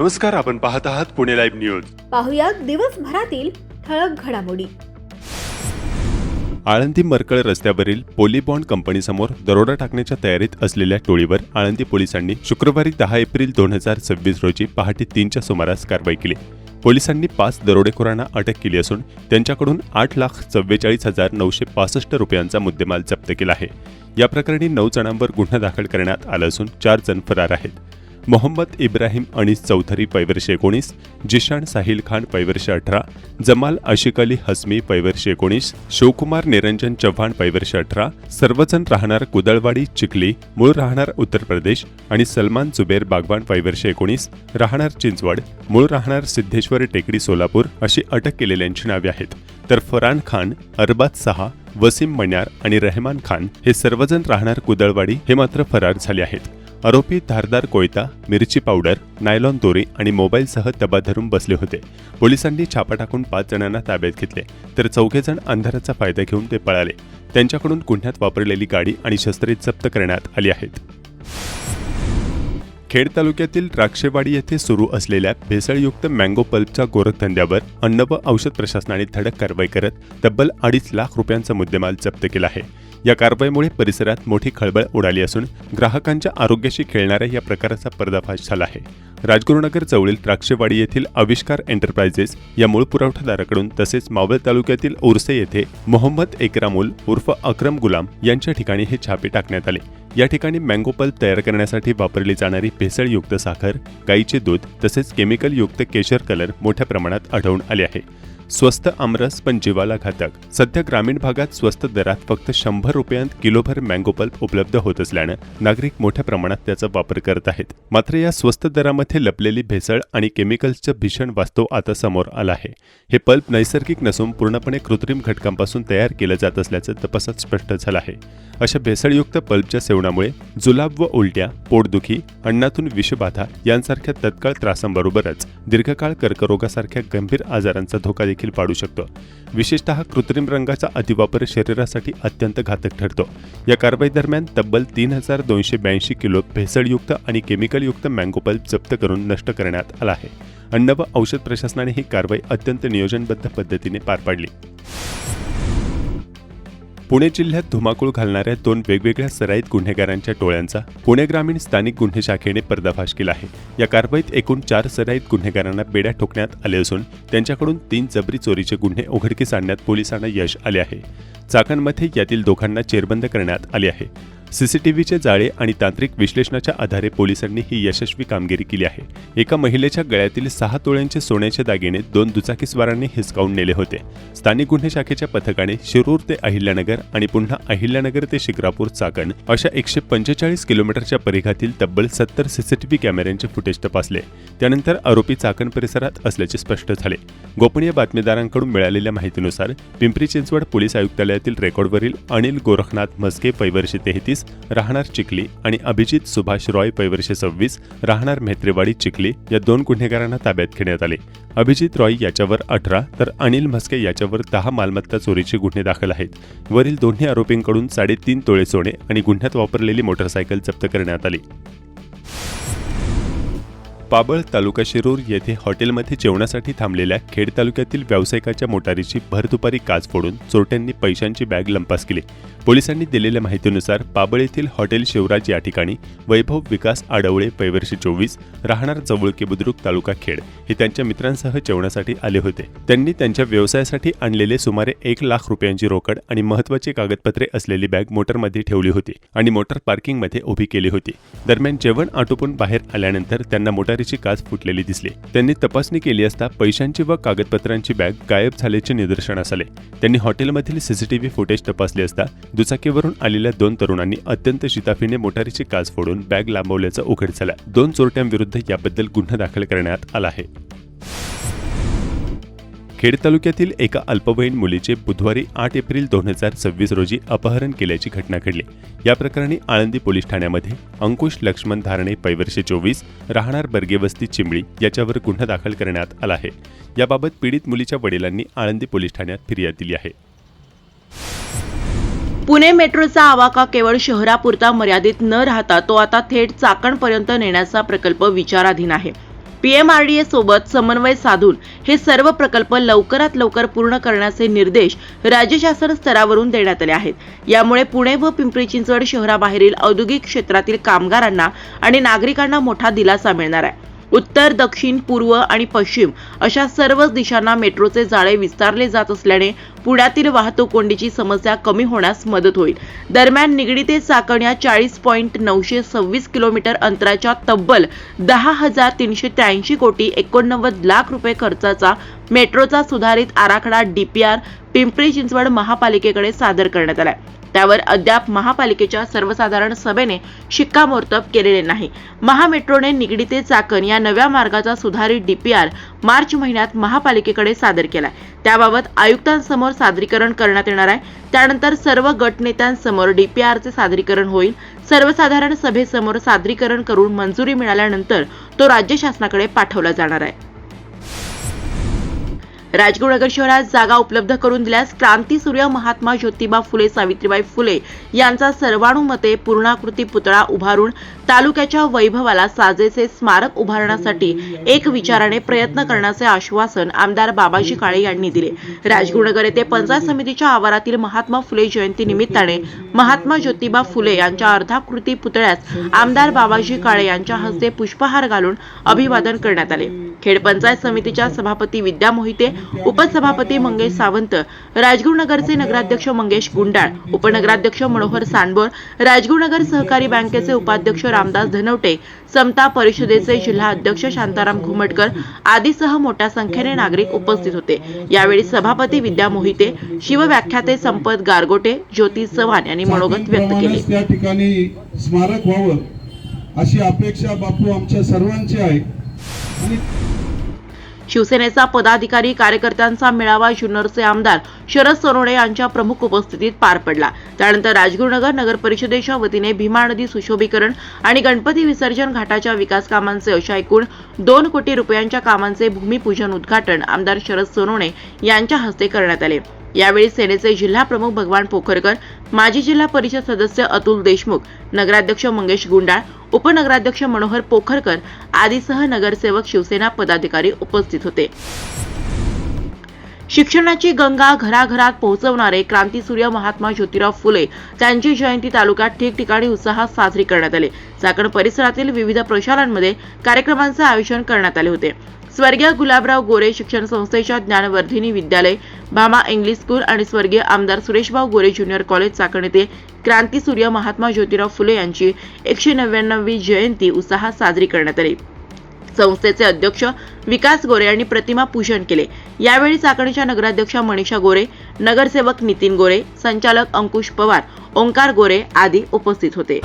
नमस्कार, आपण पाहत आहात पुणे लाईव्ह न्यूज. पाहुयात दिवसभरातील ठळक घडामोडी. आळंदी मरकळ रस्त्यावरील पोलीबॉन्ड कंपनीसमोर दरोडा टाकण्याच्या तयारीत असलेल्या टोळीवर आळंदी पोलिसांनी शुक्रवारी 10 एप्रिल 2026 रोजी पहाटे 3च्या सुमारास कारवाई केली. पोलिसांनी 5 दरोडेखोरांना अटक केली असून त्यांच्याकडून 8,44,965 रुपयांचा मुद्देमाल जप्त केला आहे. या प्रकरणी 9 जणांवर गुन्हा दाखल करण्यात आला असून 4 जण फरार आहेत. मोहम्मद इब्राहिम अनीस चौधरी पैवर्ष 19, जिशान साहिल खान पैवर्ष 18, जमाल आशिक अली हसमी पैवर्ष 19, शिवकुमार निरंजन चव्हाण पैवर्ष 18, सर्वजण राहणार कुदळवाडी चिखली, मूळ राहणार उत्तर प्रदेश, आणि सलमान जुबेर बागवान पैवर्ष 19, राहणार चिंचवड, मूळ राहणार सिद्धेश्वर टेकडी सोलापूर अशी अटक केलेल्यांची नावे आहेत. तर फरान खान, अरबाज सहा, वसीम मण्यार आणि रहमान खान हे सर्वजण राहणार कुदळवाडी हे मात्र फरार झाले आहेत. आरोपी धारदार कोयता, मिरची पावडर, नायलॉन दोरी आणि मोबाईलसह तबा धरून बसले होते. पोलिसांनी छापा टाकून 5 जणांना ताब्यात घेतले, तर 4 जण अंधाराचा फायदा घेऊन ते पळाले. त्यांच्याकडून गुन्ह्यात वापरलेली गाडी आणि शस्त्रे जप्त करण्यात आली आहेत. खेड तालुक्यातील राक्षेवाडी येथे सुरू असलेल्या भेसळयुक्त मँगो पल्पच्या गोरखधंद्यावर अन्न व औषध प्रशासनाने धडक कारवाई करत तब्बल 2.5 लाख रुपयांचा मुद्देमाल जप्त केला आहे. या कारवाईमुळे परिसरात मोठी खळबळ उडाली असून ग्राहकांच्या आरोग्याशी खेळणाऱ्या या प्रकाराचा पर्दाफाश झाला आहे. राजगुरुनगर जवळील राक्षेवाडी येथील आविष्कार एंटरप्राइजेस या मूळ पुरवठादाराकडून तसेच मावळ तालुक्यातील उर्से येथे मोहम्मद एकरामुल उर्फ अक्रम गुलाम यांच्या ठिकाणी हे छापे टाकण्यात आले. या ठिकाणी मँगो पल्प तयार करण्यासाठी वापरली जाणारी भेसळयुक्त साखर, गाईचे दूध तसेच केमिकलयुक्त केशर कलर मोठ्या प्रमाणात आढळून आले आहे. स्वस्त आमरस पण जीवाला घातक. सध्या ग्रामीण भागात स्वस्त दरात फक्त 100 रुपयांत किलोभर मँगो पल्प उपलब्ध होत असल्यानं नागरिक मोठ्या प्रमाणात त्याचा वापर करत आहेत. मात्र या स्वस्त दरामध्ये लपलेली भेसळ आणि केमिकल्सचं भीषण वास्तव आता समोर आलं आहे. हे पल्प नैसर्गिक नसून पूर्णपणे कृत्रिम घटकांपासून तयार केलं जात असल्याचं तपासात स्पष्ट झालं आहे. अशा भेसळयुक्त पल्पच्या सेवनामुळे जुलाब व उलट्या, पोटदुखी, अन्नातून विषबाधा यांसारख्या तत्काळ त्रासांबरोबरच दीर्घकाळ कर्करोगासारख्या गंभीर आजारांचा धोका देखील पाडू शकतो. विशेषतः कृत्रिम रंगाचा अतिवापर शरीरासाठी अत्यंत घातक ठरतो. या कारवाई दरम्यान तब्बल 3,282 किलो भेसळयुक्त आणि केमिकलयुक्त मँगो पल्प जप्त करून नष्ट करण्यात आला आहे. अन्न व औषध प्रशासनाने ही कारवाई अत्यंत नियोजनबद्ध पद्धतीने पार पाडली. पुणे जिल्ह्यात धुमाकूळ घालणाऱ्या 2 वेगवेगळ्या सराईत गुन्हेगारांच्या टोळ्यांचा पुणे ग्रामीण स्थानिक गुन्हे शाखेने पर्दाफाश केला आहे. या कारवाईत एकूण 4 सराईत गुन्हेगारांना बेड्या ठोकण्यात आले असून त्यांच्याकडून 3 जबरी चोरीचे गुन्हे उघडकीस आणण्यात पोलिसांना यश आले आहे. चाकणमध्ये यातील दोघांना जेरबंद करण्यात आले आहे. सीसीटीव्हीचे जाळे आणि तांत्रिक विश्लेषणाच्या आधारे पोलिसांनी ही यशस्वी कामगिरी केली आहे. एका महिलेच्या गळ्यातील 6 तोळ्यांचे सोन्याचे दागिने 2 दुचाकीस्वारांनी हिसकावून नेले होते. स्थानिक गुन्हे शाखेच्या पथकाने शिरूर ते अहिल्यानगर आणि पुन्हा अहिल्यानगर ते शिक्रापूर चाकण अशा 145 किलोमीटरच्या परिघातील तब्बल 70 सीसीटीव्ही कॅमेऱ्यांचे फुटेज तपासले. त्यानंतर आरोपी चाकण परिसरात असल्याचे स्पष्ट झाले. गोपनीय बातमीदारांकडून मिळालेल्या माहितीनुसार पिंपरी चिंचवड पोलीस आयुक्तालयातील रेकॉर्डवरील अनिल गोरखनाथ म्हस्के पैवर्ष 33, राहणार चिखली आणि अभिजित सुभाष रॉय पैवर्ष 26, राहणार म्हेत्रेवाडी चिखली या 2 गुन्हेगारांना ताब्यात घेण्यात आले. अभिजित रॉय याच्यावर 18 तर अनिल म्हस्के याच्यावर 10 मालमत्ता चोरीचे गुन्हे दाखल आहेत. वरील दोन्ही आरोपींकडून 3.5 तोळे सोने आणि गुन्ह्यात वापरलेली मोटरसायकल जप्त करण्यात आली. पाबळ तालुका शिरूर येथे हॉटेलमध्ये जेवणासाठी थांबलेल्या खेड तालुक्यातील व्यावसायिकाच्या मोटारीची भर दुपारी काच फोडून चोरट्यांनी पैशांची बॅग लंपास केली. पोलिसांनी दिलेल्या माहितीनुसार पाबळ येथील हॉटेल शिवराज या ठिकाणी वैभव विकास आडवळे पैवर्ष 24, राहणार जवळके बुद्रुक तालुका खेड हे त्यांच्या मित्रांसह जेवणासाठी आले होते. त्यांनी त्यांच्या व्यवसायासाठी आणलेले सुमारे 1 लाख रुपयांची रोकड आणि महत्त्वाची कागदपत्रे असलेली बॅग मोटरमध्ये ठेवली होती आणि मोटर पार्किंगमध्ये उभी केली होती. दरम्यान जेवण आटोपून बाहेर आल्यानंतर त्यांना मोटारीची काच फुटलेली दिसली. त्यांनी तपासणी केली असता पैशांची व कागदपत्रांची बॅग गायब झाल्याचे निदर्शनास आले. त्यांनी हॉटेलमधील सीसीटीव्ही फुटेज तपासले असता दुचाकीवरून आलेल्या 2 तरुणांनी अत्यंत शिताफीने मोटारीची काच फोडून बॅग लांबवल्याचं उघड झालं. 2 चोरट्यांविरुद्ध याबद्दल गुन्हा दाखल करण्यात आला आहे. खेड तालुक्यातील एका अल्पवयीन मुलीचे बुधवारी 8 एप्रिल 2026 रोजी अपहरण केल्याची घटना घडली. या प्रकरणी आळंदी पोलीस ठाण्यामध्ये अंकुश लक्ष्मण धारणे पैवर्ष 24, राहणार बर्गेवस्ती चिंबळी याच्यावर गुन्हा दाखल करण्यात आला आहे. याबाबत पीडित मुलीच्या वडिलांनी आळंदी पोलीस ठाण्यात फिर्याद दिली आहे. पुणे मेट्रोचा आवाका केवळ शहरापुरता मर्यादित न राहता तो आता थेट चाकणपर्यंत नेण्याचा प्रकल्प विचाराधीन आहे. PMRDA सोबत समन्वय साधून हे सर्व प्रकल्प लवकरात लवकर पूर्ण करण्याचे निर्देश राज्य शासन स्तरावरून देण्यात आले आहेत. यामुळे पुणे व पिंपरी चिंचवड शहराबाहेरील औद्योगिक क्षेत्रातील कामगारांना आणि नागरिकांना मोठा दिलासा मिळणार आहे. उत्तर, दक्षिण, पूर्व आणि पश्चिम अशा सर्वच दिशांना मेट्रोचे जाळे विस्तारले जात असल्याने पुण्यातील वाहतूक कोंडीची समस्या कमी होण्यास मदत होईल. दरम्यान निगडी ते चाकण या 40.926 किलोमीटर अंतराच्या तब्बल 10,383 कोटी 89 लाख रुपये खर्चाचा मेट्रोचा सुधारित आराखडा DPR पिंपरी चिंचवड महापालिकेकडे सादर करण्यात आलाय. त्यावर अद्याप महापालिकेच्या सर्वसाधारण सभेने शिक्कामोर्तब केलेले नाही. महामेट्रोने निगडी ते चाकण या नव्या मार्गाचा सुधारित DPR मार्च महिन्यात महापालिकेकडे सादर केलाय. त्याबाबत आयुक्तांसमोर सादरीकरण करण्यात येणार आहे. त्यानंतर सर्व गटनेत्यांसमोर DPRचे सादरीकरण होईल. सर्वसाधारण सभेसमोर सादरीकरण करून मंजुरी मिळाल्यानंतर तो राज्य शासनाकडे पाठवला जाणार आहे. राजगुरुनगर शहरात जागा उपलब्ध करून दिल्यास क्रांतीसूर्य महात्मा ज्योतिबा फुले सावित्रीबाई फुले यांचा सर्वानुमते पूर्णाकृती पुतळा उभारून तालुक्याच्या वैभवाला साजेसे स्मारक उभारण्यासाठी एक विचाराने प्रयत्न करण्याचे आश्वासन आमदार बाबाजी काळे यांनी दिले. राजगुरुनगर येथे पंचायत समितीच्या आवारातील महात्मा फुले जयंती निमित्ताने महात्मा ज्योतिबा फुले यांच्या अर्धाकृती पुतळ्यास आमदार बाबाजी काळे यांच्या हस्ते पुष्पहार घालून अभिवादन करण्यात आले. खेड पंचायत समितीच्या सभापती विद्या मोहिते, उपसभापती मंगेश सावंत, राजगुरुनगरचे नगराध्यक्ष मंगेश गुंडाळ, उपनगराध्यक्ष मनोहर सांडबोर, राजगुरुनगर सहकारी बँकेचे उपाध्यक्ष रामदास धनवटे, समता परिषदेचे जिल्हा अध्यक्ष शांताराम घुमटकर आदीसह मोठ्या संख्येने नागरिक उपस्थित होते. यावेळी सभापती विद्या मोहिते, शिवव्याख्याते संपत गारगोटे, ज्योती चव्हाण यांनी मनोगत व्यक्त केले. त्या ठिकाणी स्मारक व्हावं अशी अपेक्षा बापू आमच्या सर्वांची आहे. शिवसेनेचा पदाधिकारी कार्यकर्त्यांचा मेळावा जुन्नरचे आमदार शरद सोनवणे यांच्या प्रमुख उपस्थितीत पार पडला. त्यानंतर राजगुरुनगर नगर परिषदेच्या वतीने भीमा नदी सुशोभीकरण आणि गणपती विसर्जन घाटाच्या विकास कामांचे अशा एकूण 2 कोटी रुपयांच्या कामांचे भूमिपूजन उद्घाटन आमदार शरद सोनवणे यांच्या हस्ते करण्यात आले. यावेळी सेनेचे जिल्हा प्रमुख भगवान पोखरकर, माजी जिल्हा परिषद सदस्य अतुल देशमुख, नगराध्यक्ष मंगेश गुंडाळ, उपनगराध्यक्ष मनोहर पोखरकर आदीसह नगरसेवक शिवसेना पदाधिकारी उपस्थित होते. शिक्षणाची गंगा घराघरात पोहोचवणारे क्रांतीसूर्य महात्मा ज्योतिराव फुले त्यांची जयंती तालुक्यात ठिकठिकाणी उत्साहात साजरी करण्यात आली. चाकण परिसरातील विविध प्रशालांमध्ये कार्यक्रमांचे आयोजन करण्यात आले होते. स्वर्गीय गुलाबराव गोरे शिक्षण संस्थेच्या ज्ञानवर्धिनी विद्यालय, भामा इंग्लिश स्कूल आणि स्वर्गीय आमदार सुरेशभाऊ गोरे ज्युनियर कॉलेज चाकण येथे क्रांतीसूर्य महात्मा ज्योतिराव फुले यांची 199वी जयंती उत्साहात साजरी करण्यात आली. संस्थेचे अध्यक्ष विकास गोरे यांनी प्रतिमा पूजन केले. यावेळी चाकणच्या नगराध्यक्षा मनीषा गोरे, नगरसेवक नितीन गोरे, संचालक अंकुश पवार, ओंकार गोरे आदी उपस्थित होते.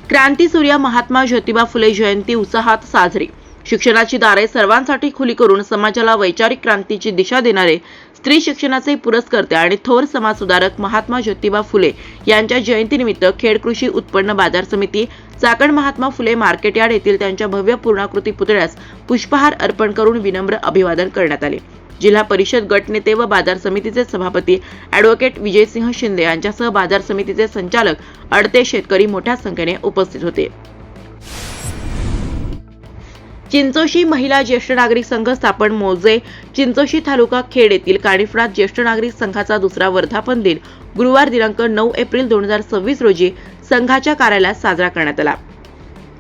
क्रांतीसूर्य महात्मा ज्योतिबा फुले जयंती उत्साहात साजरी. शिक्षणाची दारे सर्वांसाठी खुली करून समाजाला वैचारिक क्रांतीची दिशा देणारे स्त्री शिक्षणाचे पुरस्कर्ते आणि थोर समाजसुधारक महात्मा ज्योतिबा फुले यांच्या जयंतीनिमित्त खेड कृषी उत्पन्न बाजार समिती, चाकण महात्मा फुले मार्केट यार्ड येथील त्यांच्या भव्य पूर्णाकृती पुतळ्यास पुष्पहार अर्पण करून विनम्र अभिवादन करण्यात आले. जिल्हा परिषद गटनेते व बाजार समितीचे सभापती ॲडव्होकेट विजयसिंह शिंदे यांच्यासह बाजार समितीचे संचालक, अडते शेतकरी मोठ्या संख्येने उपस्थित होते. चिंचोशी महिला ज्येष्ठ नागरिक संघ स्थापन मौजे. चिंचोशी तालुका खेड येथील कानिफनाथ ज्येष्ठ नागरिक संघाचा दुसरा वर्धापन दिन गुरुवार दिनांक 9 एप्रिल 2026 रोजी संघाच्या कार्यालयात साजरा करण्यात आला.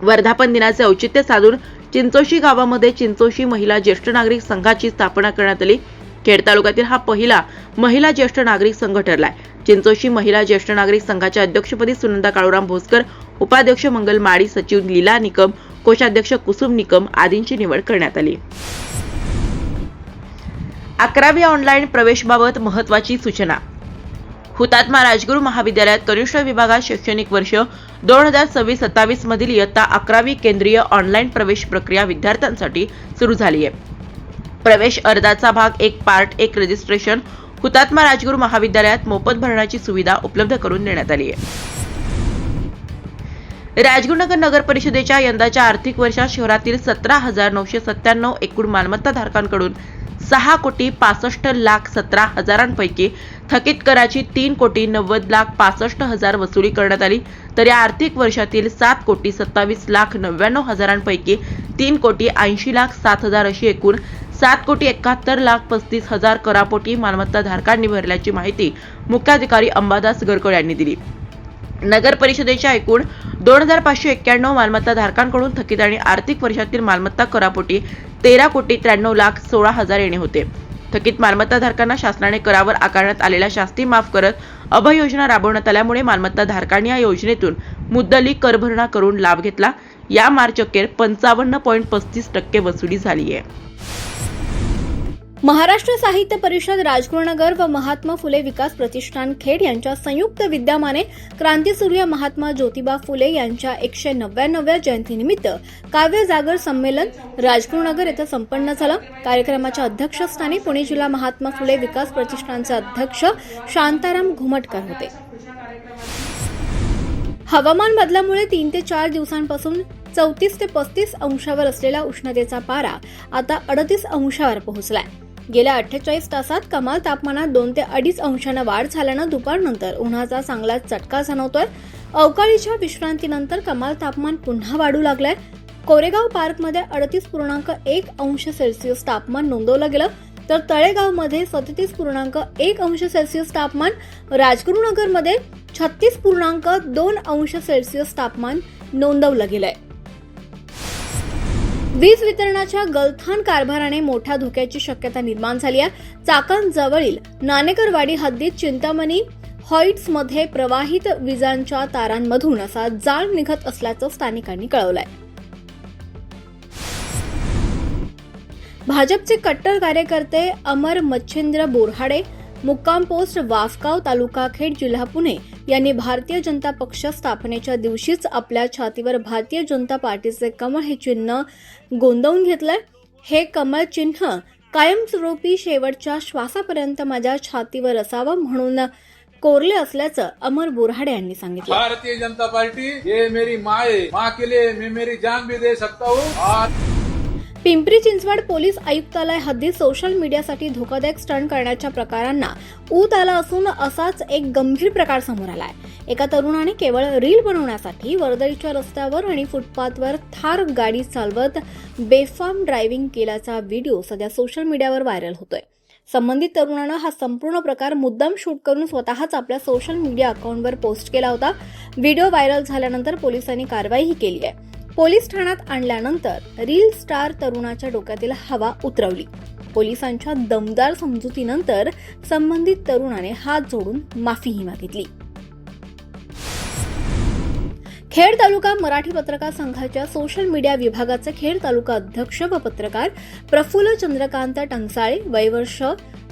वर्धापन दिनाचे औचित्य साधून चिंचोशी गावामध्ये चिंचोशी महिला ज्येष्ठ नागरिक संघाची स्थापना करण्यात आली. खेड तालुक्यातील हा पहिला महिला ज्येष्ठ नागरिक संघ ठरलाय. चिंचोशी महिला ज्येष्ठ नागरिक संघाच्या अध्यक्षपदी सुनंदा काळूराम भोसकर, उपाध्यक्ष मंगल माळी, सचिव लीला निकम, कोषाध्यक्ष कुसुम निकम आदींची निवड करण्यात आली. 11वी ऑनलाईन प्रवेशबाबत महत्त्वाची सूचना. हुतात्मा राजगुरू महाविद्यालयात कनिष्ठ विभागात शैक्षणिक वर्ष 2026-27 मधील इयत्ता 11वी केंद्रीय ऑनलाईन प्रवेश प्रक्रिया विद्यार्थ्यांसाठी सुरू झाली आहे. प्रवेश अर्जाचा भाग 1 पार्ट 1 रजिस्ट्रेशन हुतात्मा राजगुरू महाविद्यालयात मोफत भरण्याची सुविधा उपलब्ध करून देण्यात आली आहे. राजगुरुनगर नगर परिषदेच्या यंदाच्या आर्थिक वर्षात शहरातील 17,997 एकूण मालमत्ता धारकांकडून 6,65,17,000 थकीत कराची 3,90,65,000 वसुली करण्यात आली. तर या आर्थिक वर्षातील 7,27,99,000 3,80,07,000 अशी एकूण 7,71,35,000 करापोटी मालमत्ता धारकांनी भरल्याची माहिती मुख्याधिकारी अंबादास गरकड यांनी दिली. नगर परिषदेच्या एकूण 2,591 मालमत्ता धारकांकडून थकीत आणि आर्थिक वर्षातील मालमत्ता करापोटी 13,93,16,000 येणे होते. थकीत मालमत्ता धारकांना शासनाने करावर आकारण्यात आलेल्या शास्ती माफ करत अभय योजना राबवण्यात आल्यामुळे मालमत्ता धारकांनी या योजनेतून मुद्दली करभरणा करून लाभ घेतला. या मार्च अखेर 55.35% वसुली झाली आहे. महाराष्ट्र साहित्य परिषद राजगुरुनगर व महात्मा फुले विकास प्रतिष्ठान खेड यांच्या संयुक्त विद्यमाने क्रांतीसूर्य महात्मा ज्योतिबा फुले यांच्या 199व्या जयंतीनिमित्त काव्य जागर संमेलन राजगुरुनगर येथे संपन्न झालं. कार्यक्रमाच्या अध्यक्षस्थानी पुणे जिल्हा महात्मा फुले विकास प्रतिष्ठानचे अध्यक्ष शांताराम घुमटकर होते. हवामान बदलामुळे 3 ते 4 दिवसांपासून 34 ते 35 अंशावर असलेला उष्णतेचा पारा आता 38 अंशावर पोहोचलाय. गेल्या 48 तासात कमाल तापमानात 2 ते 2.5 अंशानं वाढ झाल्यानं दुपारनंतर उन्हाचा चांगला चटका जाणवतोय. अवकाळीच्या विश्रांतीनंतर कमाल तापमान पुन्हा वाढू लागलंय. कोरेगाव पार्कमध्ये 38.1 अंश सेल्सिअस तापमान नोंदवलं गेलं, तर तळेगावमध्ये 37.1 अंश सेल्सिअस तापमान, राजगुरुनगरमध्ये 36.2 अंश सेल्सिअस तापमान नोंदवलं गेलंय. वीज वितरणाच्या गलथान कारभाराने मोठ्या धोक्याची शक्यता निर्माण झाली आहे. चाकणजवळील नाणेकरवाडी हद्दीत चिंतामणी हॉइट्समध्ये प्रवाहित विजांच्या तारांमधून असा जाळ निघत असल्याचं स्थानिकांनी कळवलंय. भाजपचे कट्टर कार्यकर्ते अमर मच्छिंद्र बोरहाडे, मुक्काम पोस्ट वाफगाव, तालुका खेड, जिल्हा पुणे यांनी भारतीय जनता पक्ष स्थापनेच्या दिवशीच आपल्या छातीवर भारतीय जनता पार्टीचे कमळ हे चिन्ह गोंदवून घेतलंय. हे कमळ चिन्ह कायमस्वरूपी शेवटच्या श्वासापर्यंत माझ्या छातीवर असावं म्हणून कोरले असल्याचं अमर बोरहाडे यांनी सांगितलं. भारतीय जनता पार्टी ये मेरी माँ है, माँ के लिए मैं मेरी जान भी दे सकता हूँ. पिंपरी चिंचवड पोलीस आयुक्तालय हद्दीत सोशल मीडियासाठी धोकादायक स्टंट करण्याच्या प्रकारांना ऊत आला असून असाच एक गंभीर प्रकार समोर आलाय. एका तरुणाने केवळ रील बनवण्यासाठी वर्दळीच्या रस्त्यावर आणि फुटपाथवर थार गाडी चालवत बेफाम ड्रायव्हिंग केल्याचा व्हिडिओ सध्या सोशल मीडियावर व्हायरल होतोय. संबंधित तरुणानं हा संपूर्ण प्रकार मुद्दाम शूट करून स्वतःच आपल्या सोशल मीडिया अकाउंटवर पोस्ट केला होता. व्हिडिओ व्हायरल झाल्यानंतर पोलिसांनी कारवाईही केली आहे. पोलीस ठाण्यात आणल्यानंतर रील स्टार तरुणाच्या डोक्यातील हवा उतरवली. पोलिसांच्या दमदार समजुतीनंतर संबंधित तरुणाने हात जोडून माफीही मागितली. खेड तालुका मराठी पत्रकार संघाच्या सोशल मीडिया विभागाचे खेड तालुका अध्यक्ष व पत्रकार प्रफुल्ल चंद्रकांत टंकसाळे, वय वर्ष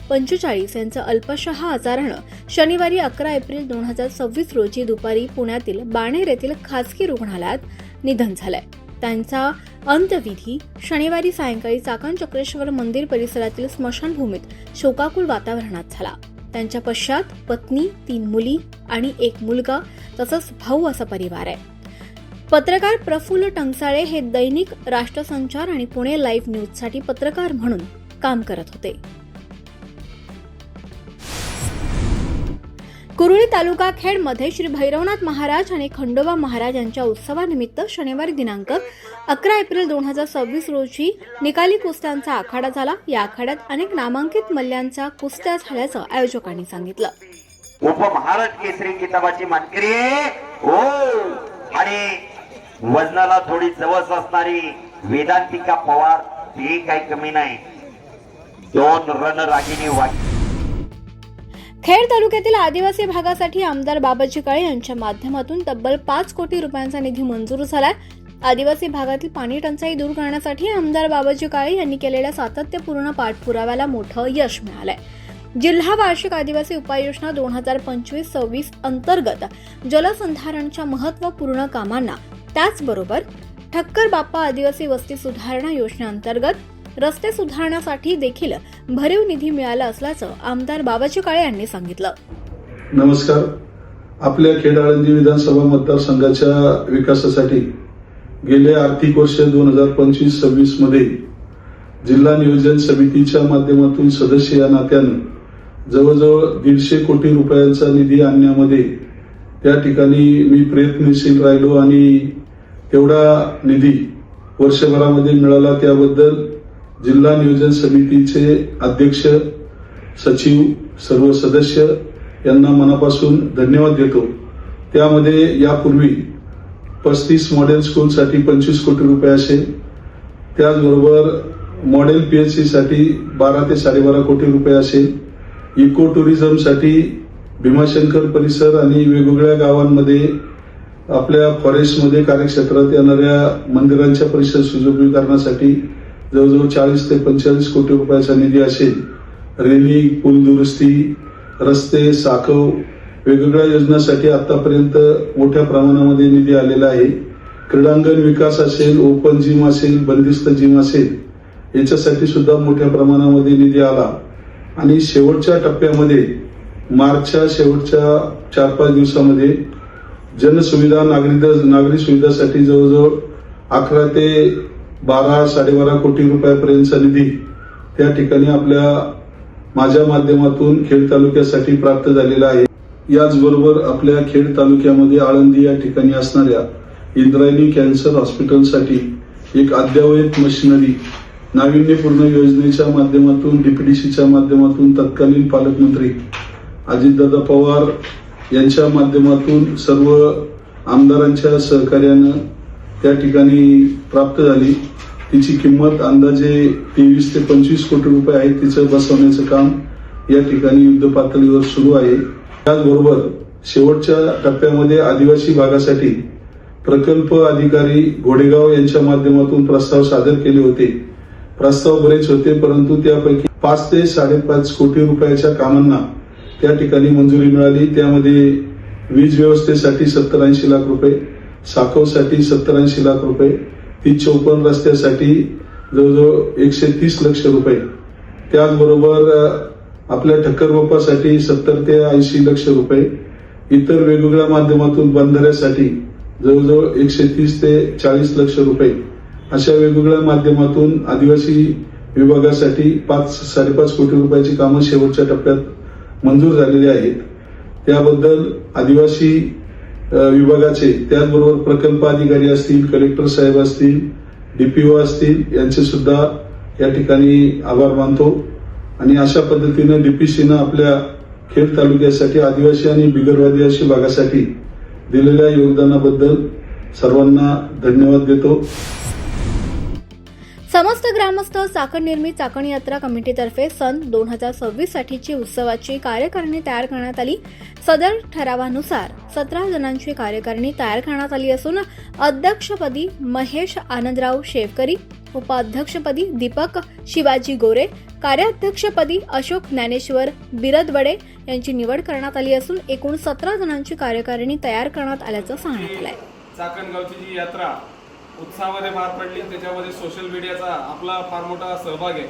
45 यांचं अल्पशः आजारानं शनिवारी 11 एप्रिल 2026 रोजी दुपारी पुण्यातील बाणेर येथील खासगी रुग्णालयात निधन झालंय. त्यांचा अंत्यविधी शनिवारी सायंकाळी चाकण चक्रेश्वर मंदिर परिसरातील स्मशानभूमीत शोकाकुल वातावरणात झाला. त्यांच्या पश्चात पत्नी, 3 मुली आणि 1 मुलगा तसंच भाऊ असा परिवार आहे. पत्रकार प्रफुल्ल टंकसाळे हे दैनिक राष्ट्रसंचार आणि पुणे लाईव्ह न्यूजसाठी पत्रकार म्हणून काम करत होते. कुरुळी तालुका खेडमध्ये श्री भैरवनाथ महाराज आणि खंडोबा महाराज यांच्या उत्सवानिमित्त शनिवारी दिनांक 11 एप्रिल 2026 रोजी निकाली कुस्त्यांचा आखाडा झाला. या आखाड्यात अनेक नामांकित मल्ल्यांचा कुस्त्या झाल्याचं आयोजकांनी सांगितलं. उपमहाराष्ट्र केसरी किताबाची मानकरी हो आणि वजनाला थोडी जवळ असणारी वेदांतिका पवार ही काही कमी नाही. 2 रणरागिणी खेड तालुक्यातील आदिवासी भागासाठी आमदार बाबाजी काळे यांच्या माध्यमातून तब्बल 5 कोटी रुपयांचा निधी मंजूर झालाय. आदिवासी भागातील पाणी टंचाई दूर करण्यासाठी आमदार बाबाजी काळे यांनी केलेल्या सातत्यपूर्ण पाठपुराव्याला मोठं यश मिळालंय. जिल्हा वार्षिक आदिवासी उपाययोजना 2025-26 अंतर्गत जलसंधारणच्या महत्त्वपूर्ण कामांना, त्याचबरोबर ठक्कर बाप्पा आदिवासी वस्ती सुधारणा योजनेअंतर्गत रस्ते सुधारण्यासाठी देखील भरीव निधी मिळाला असल्याचं आमदार बाबाजी काळे यांनी सांगितलं. नमस्कार. आपल्या खेड आळंदी विधानसभा मतदारसंघाच्या विकासासाठी गेल्या आर्थिक वर्ष 2025-26 मध्ये जिल्हा नियोजन समितीच्या माध्यमातून सदस्य या नात्यानं जवळजवळ 150 कोटी रुपयांचा निधी आणण्यामध्ये त्या ठिकाणी मी प्रयत्नशील राहिलो आणि तेवढा निधी वर्षभरामध्ये मिळाला त्याबद्दल जिल्हा नियोजन समितीचे अध्यक्ष, सचिव, सर्व सदस्य यांना मनापासून धन्यवाद देतो. त्यामध्ये यापूर्वी 35 मॉडेल स्कूलसाठी 25 कोटी रुपये असेल, त्याचबरोबर मॉडेल PHC साठी 12 ते 12.5 कोटी रुपये असेल, इको टुरिझमसाठी भीमाशंकर परिसर आणि वेगवेगळ्या गावांमध्ये आपल्या फॉरेस्टमध्ये कार्यक्षेत्रात येणाऱ्या मंदिरांच्या परिसर सुशोभीकरणासाठी जवळजवळ 40 ते 45 कोटी रुपयाचा निधी असेल, रेलिंग, पूल दुरुस्ती, रस्ते, साखव, वेगवेगळ्या योजनांसाठी आतापर्यंत मोठ्या प्रमाणामध्ये निधी आलेला आहे. क्रीडांगण विकास असेल, ओपन जिम असेल, बंदिस्त जिम असेल, याच्यासाठी सुद्धा मोठ्या प्रमाणामध्ये निधी आला. आणि शेवटच्या टप्प्यामध्ये मार्चच्या शेवटच्या 4-5 दिवसामध्ये जनसुविधा, नागरी सुविधासाठी जवळजवळ 11 ते 12-12.5 कोटी रुपयापर्यंतचा निधी त्या ठिकाणी माझ्या माध्यमातून खेड तालुक्यासाठी प्राप्त झालेला आहे. याचबरोबर आपल्या खेड तालुक्यामध्ये आळंदी या ठिकाणी असणाऱ्या इंद्रायणी कॅन्सर हॉस्पिटलसाठी एक अद्ययावत मशिनरी नाविन्यपूर्ण योजनेच्या माध्यमातून DPDCच्या माध्यमातून तत्कालीन पालकमंत्री अजितदादा पवार यांच्या माध्यमातून सर्व आमदारांच्या सहकार्यानं त्या ठिकाणी प्राप्त झाली. तिची किंमत अंदाजे 23 ते 25 कोटी रुपये आहे. तिचं बसवण्याचं काम या ठिकाणी युद्ध पातळीवर सुरू आहे. त्याचबरोबर शेवटच्या टप्प्यामध्ये आदिवासी भागासाठी प्रकल्प अधिकारी घोडेगाव यांच्या माध्यमातून प्रस्ताव सादर केले होते. प्रस्ताव बरेच होते, परंतु त्यापैकी 5 ते 5.5 कोटी रुपयाच्या कामांना त्या ठिकाणी मंजुरी मिळाली. त्यामध्ये वीज व्यवस्थेसाठी 70-80 लाख रुपये, साखवसाठी 70-80 लाख रुपये, 30-54 रस्त्यासाठी जवळजवळ 130 लक्ष रुपये, त्याचबरोबर आपल्या ठक्करबापासाठी 70 ते 80 लक्ष रुपये, इतर वेगवेगळ्या माध्यमातून बंधाऱ्यासाठी जवळजवळ 130 ते 40 लक्ष रुपये, अशा वेगवेगळ्या माध्यमातून आदिवासी विभागासाठी 5-5.5 कोटी रुपयाची कामं शेवटच्या टप्प्यात मंजूर झालेली आहेत. त्याबद्दल आदिवासी विभागाचे, त्याचबरोबर प्रकल्प अधिकारी असतील, कलेक्टर साहेब असतील, DPO असतील, यांचे सुद्धा या ठिकाणी आभार मानतो. आणि अशा पद्धतीनं DPCनं आपल्या खेड तालुक्यासाठी आदिवासी आणि बिगर आदिवासी भागासाठी दिलेल्या योगदानाबद्दल सर्वांना धन्यवाद देतो. समस्त ग्रामस्थ चाकण निर्मित चाकण यात्रा कमिटीतर्फे सन 2026 साठीची उत्सवाची कार्यकारिणी तयार करण्यात आली. सदर ठरावानुसार 17 जणांची कार्यकारिणी तयार करण्यात आली असून अध्यक्षपदी महेश आनंदराव शेवकरी, उपाध्यक्षपदी दीपक शिवाजी गोरे, कार्याध्यक्षपदी अशोक ज्ञानेश्वर बिरदवडे यांची निवड करण्यात आली असून एकूण 17 जणांची कार्यकारिणी तयार करण्यात आल्याचं सांगण्यात आलंय. चाकणगावची जी यात्रा उत्साहामध्ये पार पडली, त्याच्यामध्ये सोशल मीडियाचा आपला फार मोठा सहभाग आहे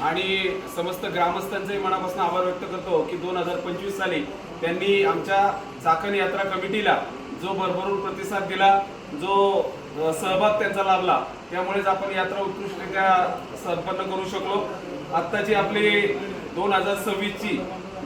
आणि समस्त ग्रामस्थांचेही मनापासून आभार व्यक्त करतो की 2025 साली त्यांनी आमच्या चाकण यात्रा कमिटीला जो भरभरून प्रतिसाद दिला, जो सहभाग त्यांचा लाभला, त्यामुळेच आपण यात्रा उत्कृष्टरित्या संपन्न करू शकलो. आत्ताची आपली 2026ची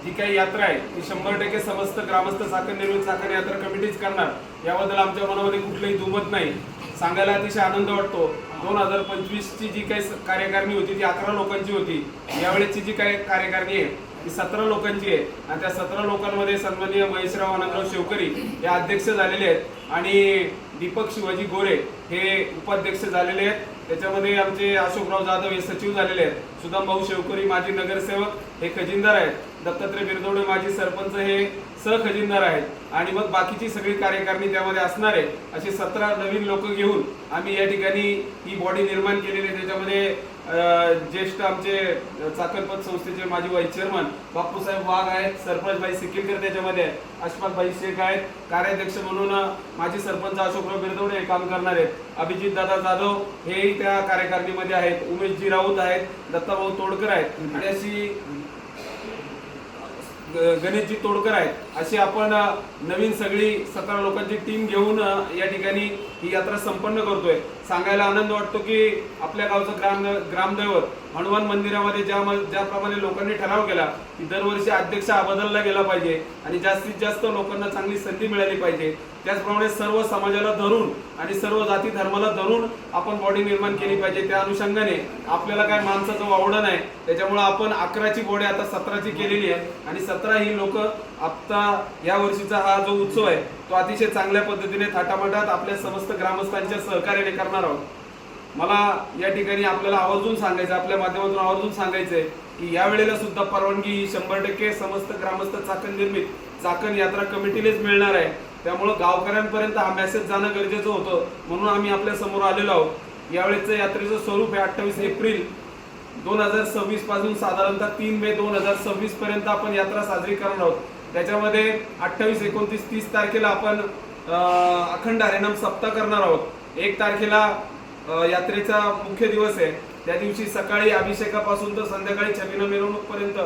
जी काही यात्रा आहे ती 100% समस्त ग्रामस्थ चाकण निर्मित चाकण यात्रा कमिटीच करणार, याबद्दल आमच्या मनामध्ये कुठलंही दुमत नाही. सांगायला अतिशय आनंद वाटतो. 2025ची जी काही कार्यकारिणी होती ती 11 लोकांची होती. यावेळेची जी काही कार्यकारिणी आहे ती 17 लोकांची आहे आणि त्या 17 लोकांमध्ये सन्माननीय महेशराव आनंदराव शेवकरी हे अध्यक्ष झालेले आहेत आणि दीपक शिवाजी गोरे हे उपाध्यक्ष झालेले आहेत. त्याच्यामध्ये आमचे अशोकराव जाधव हे सचिव झालेले आहेत, सुदाम भाऊ शेवकरी माजी नगरसेवक हे खजिनदार आहेत, दत्तात्रय बिरदवडे माजी सरपंच हे सहखजिनदार आहेत आणि मग बाकीची सगळी कार्यकारिणी त्यामध्ये असणार आहे. असे 17 नवीन लोक घेऊन आम्ही या ठिकाणी ही बॉडी निर्माण केलेली आहे. त्याच्यामध्ये ज्येष्ठ आमचे चाकणपत संस्थेचे माजी व्हाईस चेअरमन बापूसाहेब वाघ आहेत, सरपंचबाई सिकिलकर त्याच्यामध्ये आहे, अशफाकबाई शेख आहेत, कार्याध्यक्ष म्हणून माजी सरपंच अशोकराव बिरदवडे हे काम करणार आहेत, अभिजित दादा जाधव हेही त्या कार्यकारिणीमध्ये आहेत, उमेशजी राऊत आहेत, दत्ताभाऊ तोडकर आहेत आणि अशी गणेशजी तोडकर आहेत. अशी आपण नवीन सगळी 17 लोकांची टीम घेऊन या ठिकाणी ही यात्रा संपन्न करतोय. सांगायला आनंद वाटतो की आपल्या गावचं ग्रामदैवत हनुमान मंदिरामध्ये ज्याप्रमाणे लोकांनी ठराव केला की दरवर्षी अध्यक्ष हा बदलला गेला पाहिजे आणि जास्तीत जास्त लोकांना चांगली संधी मिळाली पाहिजे, त्याचप्रमाणे सर्व समाजाला धरून आणि सर्व जाती धर्माला धरून आपण बॉडी निर्माण केली पाहिजे. त्या अनुषंगाने आपल्याला काय माणसाचं वावडं नाही, त्याच्यामुळे आपण 11ची बॉडी आता 17ची केलेली आहे आणि 17 ही लोक आता या वर्षीचा हा जो उत्सव आहे तो अतिशय चांगल्या पद्धतीने थाटामाटात आपल्या समस्त ग्रामस्थांच्या सहकार्याने करणार आहोत. मला या ठिकाणी आपल्याला आवर्जून सांगायचं, आपल्या माध्यमातून आवर्जून सांगायचंय की या वेळेला सुद्धा परवानगी ही 100% समस्त ग्रामस्थ चाकण निर्मित चाकण यात्रा कमिटीलाच मिळणार आहे. त्यामुळे गावकऱ्यांपर्यंत हा मेसेज जाणं गरजेचं होतं, म्हणून आम्ही आपल्या समोर आलेलो आहोत. यावेळेचं यात्रेचं स्वरूप आहे 28 एप्रिल 2026 पासून साधारणतः 3 मे 2026 पर्यंत आपण यात्रा साजरी करणार आहोत. त्याच्यामध्ये 28, 29, 30 तारखेला आपण अखंड हरिनाम सप्ताह करणार आहोत. 1 तारखेला यात्रेचा मुख्य दिवस आहे, त्या दिवशी सकाळी अभिषेकापासून तर संध्याकाळी छबिना मिरवणूक पर्यंत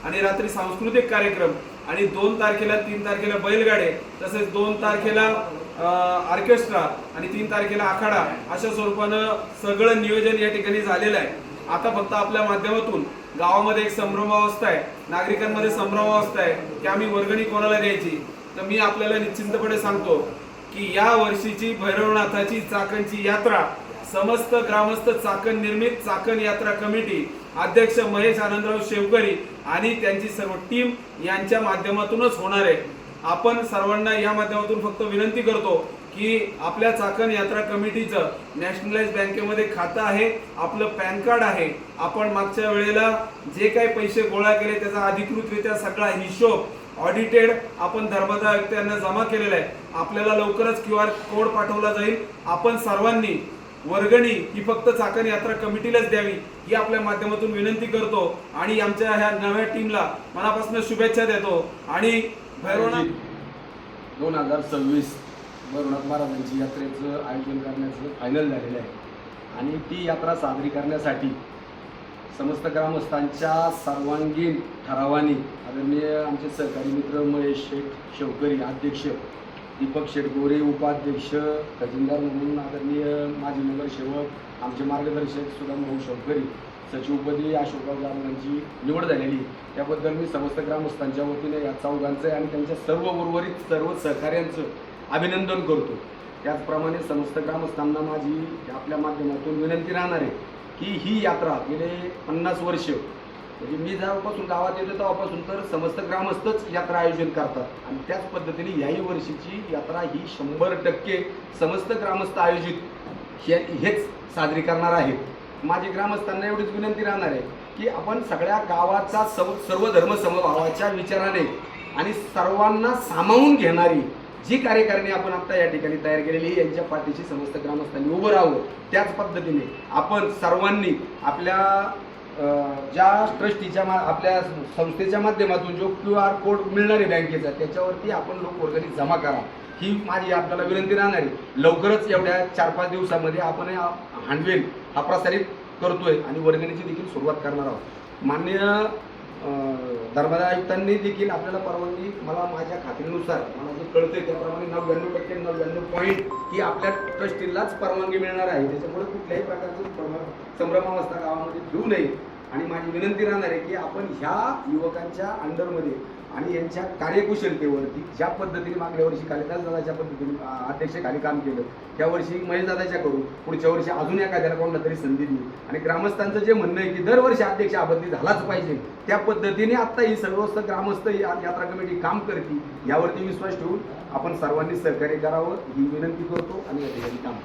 आणि रात्री सांस्कृतिक कार्यक्रम आणि 2 तारखेला 3 तारखेला बैलगाडे, तसेच 2 तारखेला ऑर्केस्ट्रा आणि 3 तारखेला आखाडा अशा स्वरूपानं सगळं नियोजन या ठिकाणी झालेलं आहे. आता फक्त आपल्या माध्यमातून गावामध्ये एक संभ्रमावस्था आहे, नागरिकांमध्ये संभ्रमावस्था आहे की आम्ही वर्गणी कोणाला द्यायची. तर मी आपल्याला निश्चिंतपणे सांगतो की या वर्षीची भैरवनाथाची चाकणची यात्रा समस्त ग्रामस्थ चाकण निर्मित चाकण यात्रा कमिटी अध्यक्ष महेश आनंदराव शेवकरी आणि त्यांची सर्व टीम यांच्या माध्यमातूनच होणार आहे. आपण सर्वांना या माध्यमातून फक्त विनंती करतो की आपल्या चाकण यात्रा कमिटीचं नॅशनलाइज बँकेमध्ये खातं आहे, आपलं पॅन कार्ड आहे, आपण मागच्या वेळेला जे काही पैसे गोळा केले त्याचा अधिकृतरित्या सगळा हिशोब ऑडिटेड आपण धर्मादाय आयुक्तांना जमा केलेला आहे. आपल्याला लवकरच QR कोड पाठवला जाईल. आपण सर्वांनी वर्गणी ही फक्त चाकण यात्रा कमिटीलाच द्यावी ही आपल्या माध्यमातून विनंती करतो आणि आमच्या ह्या नव्या टीमला मनापासून शुभेच्छा देतो. आणि भैरवनाथ 2026 भैरवनाथ महाराजांची यात्रेचं आयोजन करण्याचं फायनल झालेलं आहे आणि ती यात्रा साजरी करण्यासाठी समस्त ग्रामस्थांच्या सर्वांगीण ठरावाने आदरणीय आमचे सहकारी मित्र महेश शेठ शेवकरी अध्यक्ष, दीपक शेठ गोरे उपाध्यक्ष, खजिनदार म्हणून आदरणीय माजी नगरसेवक, आमचे मार्गदर्शक सुदाम भाऊ शेवकरी, सचिवपदी अशोकराव जाधवांची निवड झालेली. त्याबद्दल मी समस्त ग्रामस्थांच्या वतीने या चौघांचं आणि त्यांच्या सर्व उर्वरित सर्व सहकार्यांचं अभिनंदन करतो. त्याचप्रमाणे समस्त ग्रामस्थांना माझी आपल्या माध्यमातून विनंती राहणार आहे की ही यात्रा गेले 50 वर्ष म्हणजे मी जेव्हापासून गावात येतो तेव्हापासून तर समस्त ग्रामस्थच यात्रा आयोजन करतात आणि त्याच पद्धतीने याही वर्षीची यात्रा ही 100% समस्त ग्रामस्थ आयोजित हेच साजरी करणार आहेत. माझी ग्रामस्थांना एवढीच विनंती राहणार आहे की आपण सगळ्या गावाचा सर्व धर्म समभावाच्या विचाराने आणि सर्वांना सामावून घेणारी जी कार्यकारिणी आपण आता या ठिकाणी तयार केलेली यांच्या पाठीशी समस्त ग्रामस्थांनी उभं राहावं. त्याच पद्धतीने आपण सर्वांनी आपल्या ज्या ट्रस्टीच्या आपल्या संस्थेच्या माध्यमातून जो QR कोड मिळणार आहे बँकेचा त्याच्यावरती आपण लोक वर्गणी जमा करा ही माझी आपल्याला विनंती राहणार आहे. लवकरच एवढ्या 4-5 दिवसामध्ये आपण हँडवेल हा प्रसारित करतोय आणि वर्गणीची देखील सुरुवात करणार आहोत. माननीय धर्मादाय आयुक्तांनी देखील आपल्याला परवानगी मला माझ्या खात्रीनुसार मला जे कळतंय त्याप्रमाणे 99% पॉईंट ही आपल्या ट्रस्टीलाच परवानगी मिळणार आहे. त्याच्यामुळे कुठल्याही प्रकारचं संभ्रमावस्था गावामध्ये ठेवू नये आणि माझी विनंती राहणार आहे की आपण ह्या युवकांच्या अंडरमध्ये आणि यांच्या कार्यकुशलतेवरती ज्या पद्धतीने मागल्या वर्षी कालिदासदादाच्या पद्धतीने अध्यक्षाखाली काम केलं त्या वर्षी महेशदादाच्या करू, पुढच्या वर्षी अजून एखाद्याला कोणाला तरी संधी देऊ आणि ग्रामस्थांचं जे म्हणणं आहे की दरवर्षी अध्यक्ष अबदली झालाच पाहिजे त्या पद्धतीने आत्ता ही सर्वस्थ ग्रामस्थ यात्रा कमिटी काम करते यावरती विश्वास ठेवून आपण सर्वांनी सहकार्य करावं ही विनंती करतो आणि या ठिकाणी काम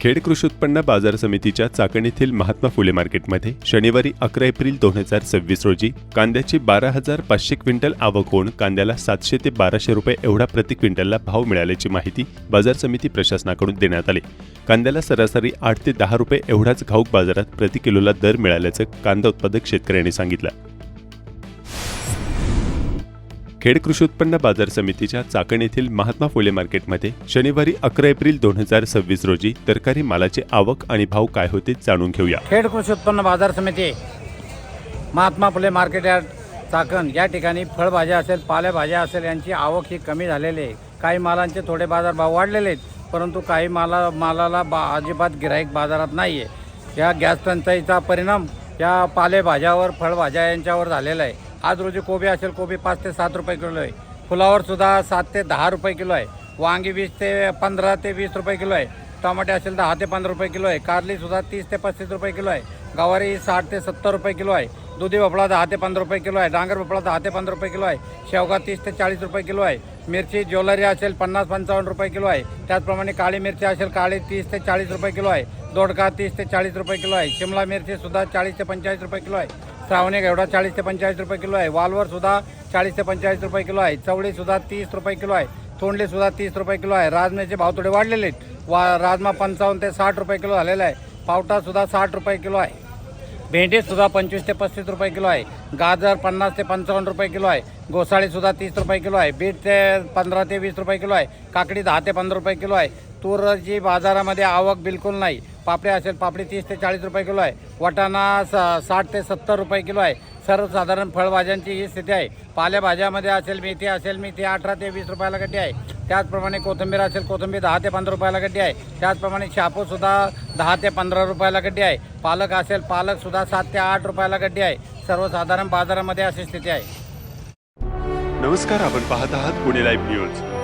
खेड कृषी उत्पन्न बाजार समितीच्या चाकण येथील महात्मा फुले मार्केटमध्ये शनिवारी 11 एप्रिल 2026 रोजी कांद्याची 12,500 क्विंटल आवक होऊन कांद्याला 700 ते 1200 रुपये एवढा प्रति क्विंटलला भाव मिळाल्याची माहिती बाजार समिती प्रशासनाकडून देण्यात आली. कांद्याला सरासरी 8 ते 10 रुपये एवढाच घाऊक बाजारात प्रति किलोला दर मिळाल्याचं कांदा उत्पादक शेतकऱ्यांनी सांगितलं. खेड कृषी उत्पन्न बाजार समितीच्या चाकण येथील महात्मा फुले मार्केटमध्ये शनिवारी 11 एप्रिल 2026 रोजी तरकारी मालाची आवक आणि भाव काय होते जाणून घेऊया. खेड कृषी उत्पन्न बाजार समिती महात्मा फुले मार्केट यार्ड चाकण या ठिकाणी फळभाज्या असेल पालेभाज्या असेल यांची आवक ही कमी झालेली आहे. काही मालांचे थोडे बाजारभाव वाढलेले आहेत परंतु काही मालाला अजिबात गिराईक बाजारात नाही आहे। या गॅस टंचाईचा परिणाम या पालेभाज्यावर, फळभाज्या यांच्यावर झालेला आहे। आज रोजी कोबी असेल, कोबी 5 ते 7 रुपये किलो आहे। फुलावरसुद्धा 7 ते 10 रुपये किलो आहे। वांगी 15 ते 20 रुपये किलो आहे। टमाटे असेल 10 ते 15 रुपये किलो आहे। कारलीसुद्धा 30 ते 35 रुपये किलो आहे। गवारी 60 ते 70 रुपये किलो आहे। दुधी भोपळा 10 ते 15 रुपये किलो आहे। डांगर भोपळा 10 ते 15 रुपये किलो आहे। शेवगा 30 ते 40 रुपये किलो आहे। मिरची ज्वेलरी असेल 50-55 रुपये किलो आहे। त्याचप्रमाणे काळी मिरची असेल, काळी 30 ते 40 रुपये किलो आहे। दोडका 30 ते 40 रुपये किलो आहे। शिमला मिरचीसुद्धा 40 ते 45 रुपये किलो आहे। श्रावणी घेवडा 40 ते 45 रुपये किलो आहे। वालवरसुद्धा 40 ते 45 रुपये किलो आहे। चवळीसुद्धा 30 रुपये किलो आहे। तोंडलीसुद्धा 30 रुपये किलो आहे। राजम्याचे भाव थोडे वाढलेले आहेत। राजमा 55 ते 60 रुपये किलो झालेला आहे। पावटासुद्धा 60 रुपये किलो आहे। भेंडीसुद्धा 25 ते 35 रुपये किलो आहे। गाजर 50 ते 55 रुपये किलो आहे। घोसाळीसुद्धा 30 रुपये किलो आहे। बीट ते 15 ते 20 रुपये किलो आहे। काकडी 10 ते 15 रुपये किलो आहे। तूरची बाजारामध्ये आवक बिलकुल नाही। पापडी असेल, पापडी 30 ते 40 रुपये किलो आहे। वाटाणा 60 ते 70 रुपये किलो आहे। सर्वसाधारण फळभाज्यांची ही स्थिती आहे। पालेभाज्यामध्ये असेल, मेथी 18 ते 20 रुपयाला गड्डी आहे। त्याचप्रमाणे कोथिंबीर असेल, कोथिंबीर 10 ते 15 रुपयाला गड्डी आहे। त्याचप्रमाणे शापूसुद्धा 10 ते 15 रुपयाला गड्डी आहे। पालक असेल, पालकसुद्धा 7 ते 8 रुपयाला गड्डी आहे। सर्वसाधारण बाजारामध्ये अशी स्थिती आहे। नमस्कार, आपण पाहत आहात पुणे लाईव्ह न्यूज।